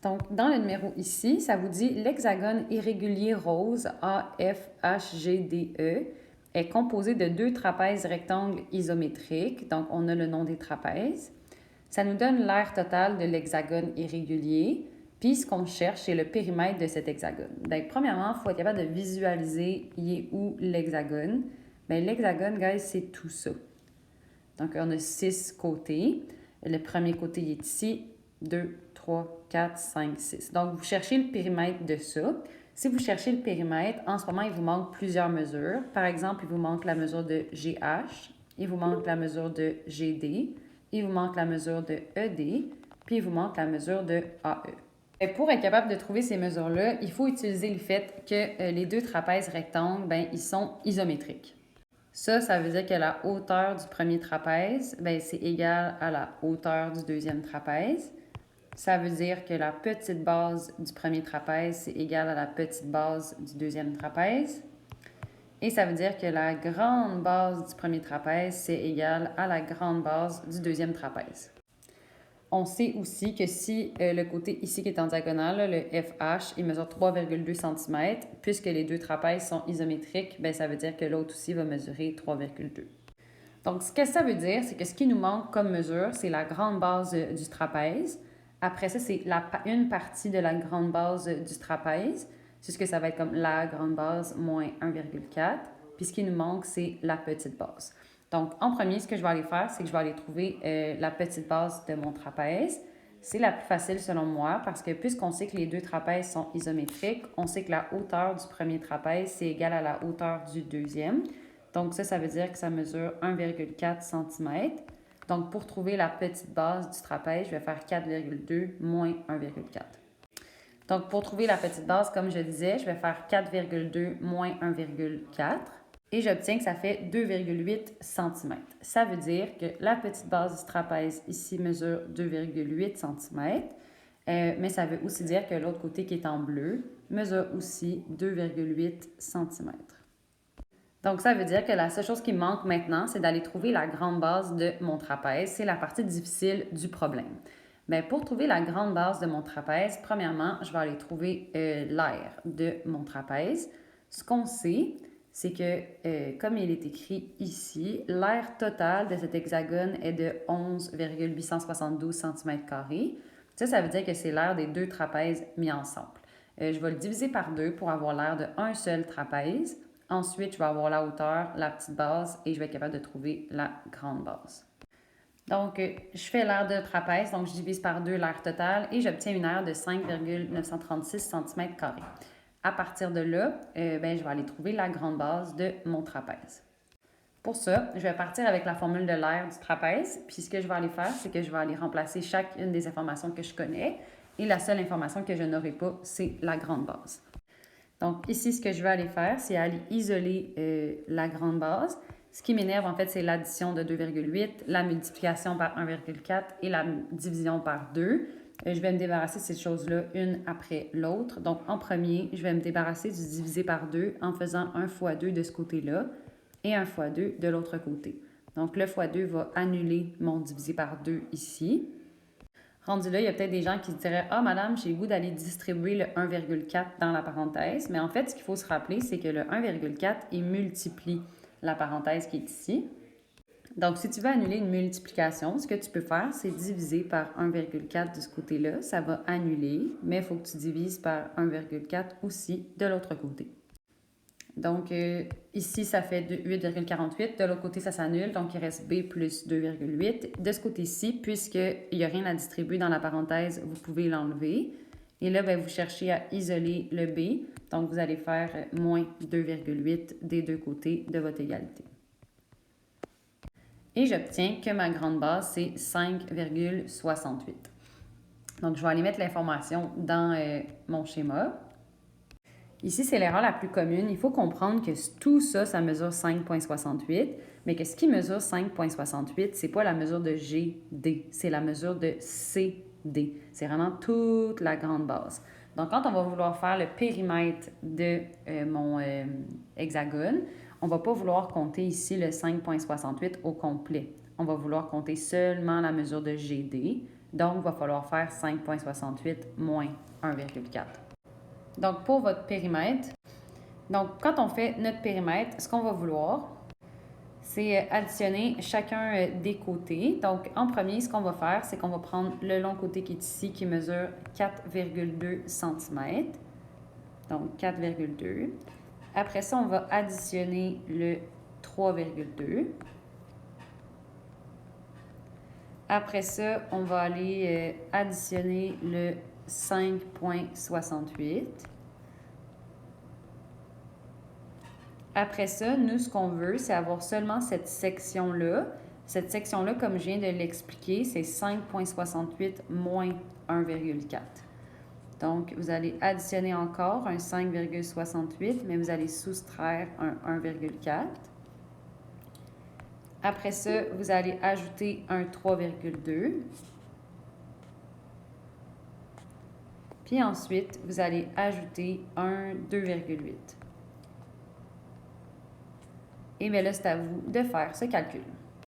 Donc, dans le numéro ici, ça vous dit l'hexagone irrégulier rose AFHGDE est composé de 2 trapèzes rectangles isométriques. Donc, on a le nom des trapèzes. Ça nous donne l'aire totale de l'hexagone irrégulier. Puis, ce qu'on cherche, c'est le périmètre de cet hexagone. Donc, premièrement, il faut être capable de visualiser il est où l'hexagone. Bien, l'hexagone, guys, c'est tout ça. Donc, on a 6 côtés. Le premier côté il est ici. 2, 3, 4, 5, 6. Donc, vous cherchez le périmètre de ça. Si vous cherchez le périmètre, en ce moment, il vous manque plusieurs mesures. Par exemple, il vous manque la mesure de GH, il vous manque la mesure de GD, il vous manque la mesure de ED, puis il vous manque la mesure de AE. Et pour être capable de trouver ces mesures-là, il faut utiliser le fait que les 2 trapèzes rectangles, bien, ils sont isométriques. Ça veut dire que la hauteur du premier trapèze, bien, c'est égal à la hauteur du deuxième trapèze. Ça veut dire que la petite base du premier trapèze, c'est égal à la petite base du deuxième trapèze. Et ça veut dire que la grande base du premier trapèze, c'est égal à la grande base du deuxième trapèze. On sait aussi que si le côté ici qui est en diagonale, là, le FH, il mesure 3,2 cm, puisque les 2 trapèzes sont isométriques, bien, ça veut dire que l'autre aussi va mesurer 3,2. Donc, ce que ça veut dire, c'est que ce qui nous manque comme mesure, c'est la grande base du trapèze. Après ça, c'est une partie de la grande base du trapèze. C'est ce que ça va être comme la grande base moins 1,4. Puis ce qui nous manque, c'est la petite base. Donc, en premier, ce que je vais aller faire, c'est que je vais aller trouver la petite base de mon trapèze. C'est la plus facile selon moi parce que puisqu'on sait que les 2 trapèzes sont isométriques, on sait que la hauteur du premier trapèze, c'est égal à la hauteur du deuxième. Donc ça veut dire que ça mesure 1,4 cm. Donc, pour trouver la petite base du trapèze, je vais faire 4,2 moins 1,4. Donc, pour trouver la petite base, comme je disais, je vais faire 4,2 moins 1,4 et j'obtiens que ça fait 2,8 cm. Ça veut dire que la petite base du trapèze ici mesure 2,8 cm, mais ça veut aussi dire que l'autre côté qui est en bleu mesure aussi 2,8 cm. Donc, ça veut dire que la seule chose qui me manque maintenant, c'est d'aller trouver la grande base de mon trapèze. C'est la partie difficile du problème. Bien, pour trouver la grande base de mon trapèze, premièrement, je vais aller trouver l'aire de mon trapèze. Ce qu'on sait, c'est que, comme il est écrit ici, l'aire totale de cet hexagone est de 11,872 cm². Ça veut dire que c'est l'aire des 2 trapèzes mis ensemble. Je vais le diviser par 2 pour avoir l'aire d'un seul trapèze. Ensuite, je vais avoir la hauteur, la petite base et je vais être capable de trouver la grande base. Donc, je fais l'aire de trapèze, donc je divise par 2 l'aire totale et j'obtiens une aire de 5,936 cm². À partir de là, je vais aller trouver la grande base de mon trapèze. Pour ça, je vais partir avec la formule de l'aire du trapèze. Puis ce que je vais aller faire, c'est que je vais aller remplacer chacune des informations que je connais. Et la seule information que je n'aurai pas, c'est la grande base. Donc ici, ce que je vais aller faire, c'est aller isoler la grande base. Ce qui m'énerve, en fait, c'est l'addition de 2,8, la multiplication par 1,4 et la division par 2. Je vais me débarrasser de ces choses-là une après l'autre. Donc, en premier, je vais me débarrasser du divisé par 2 en faisant 1 fois 2 de ce côté-là et 1 fois 2 de l'autre côté. Donc, le fois 2 va annuler mon divisé par 2 ici. Rendu là, il y a peut-être des gens qui se diraient « Ah, madame, j'ai le goût d'aller distribuer le 1,4 dans la parenthèse. » Mais en fait, ce qu'il faut se rappeler, c'est que le 1,4, il multiplie la parenthèse qui est ici. Donc, si tu veux annuler une multiplication, ce que tu peux faire, c'est diviser par 1,4 de ce côté-là. Ça va annuler, mais il faut que tu divises par 1,4 aussi de l'autre côté. Donc, ici, ça fait 8,48. De l'autre côté, ça s'annule. Donc, il reste B plus 2,8. De ce côté-ci, puisqu'il n'y a rien à distribuer dans la parenthèse, vous pouvez l'enlever. Et là, vous cherchez à isoler le B. Donc, vous allez faire moins 2,8 des deux côtés de votre égalité. Et j'obtiens que ma grande base, c'est 5,68. Donc, je vais aller mettre l'information dans mon schéma. Ici, c'est l'erreur la plus commune. Il faut comprendre que tout ça, ça mesure 5,68, mais que ce qui mesure 5,68, c'est pas la mesure de GD, c'est la mesure de CD. C'est vraiment toute la grande base. Donc, quand on va vouloir faire le périmètre de mon hexagone, on ne va pas vouloir compter ici le 5,68 au complet. On va vouloir compter seulement la mesure de GD. Donc, il va falloir faire 5,68 moins 1,4. Donc, pour votre périmètre, donc quand on fait notre périmètre, ce qu'on va vouloir, c'est additionner chacun des côtés. Donc, en premier, ce qu'on va faire, c'est qu'on va prendre le long côté qui est ici, qui mesure 4,2 cm. Donc, 4,2. Après ça, on va additionner le 3,2. Après ça, on va aller additionner le 5,68. Après ça, nous, ce qu'on veut, c'est avoir seulement cette section-là. Cette section-là, comme je viens de l'expliquer, c'est 5,68 moins 1,4. Donc, vous allez additionner encore un 5,68, mais vous allez soustraire un 1,4. Après ça, vous allez ajouter un 3,2. Puis ensuite, vous allez ajouter un 2,8. Et bien là, c'est à vous de faire ce calcul.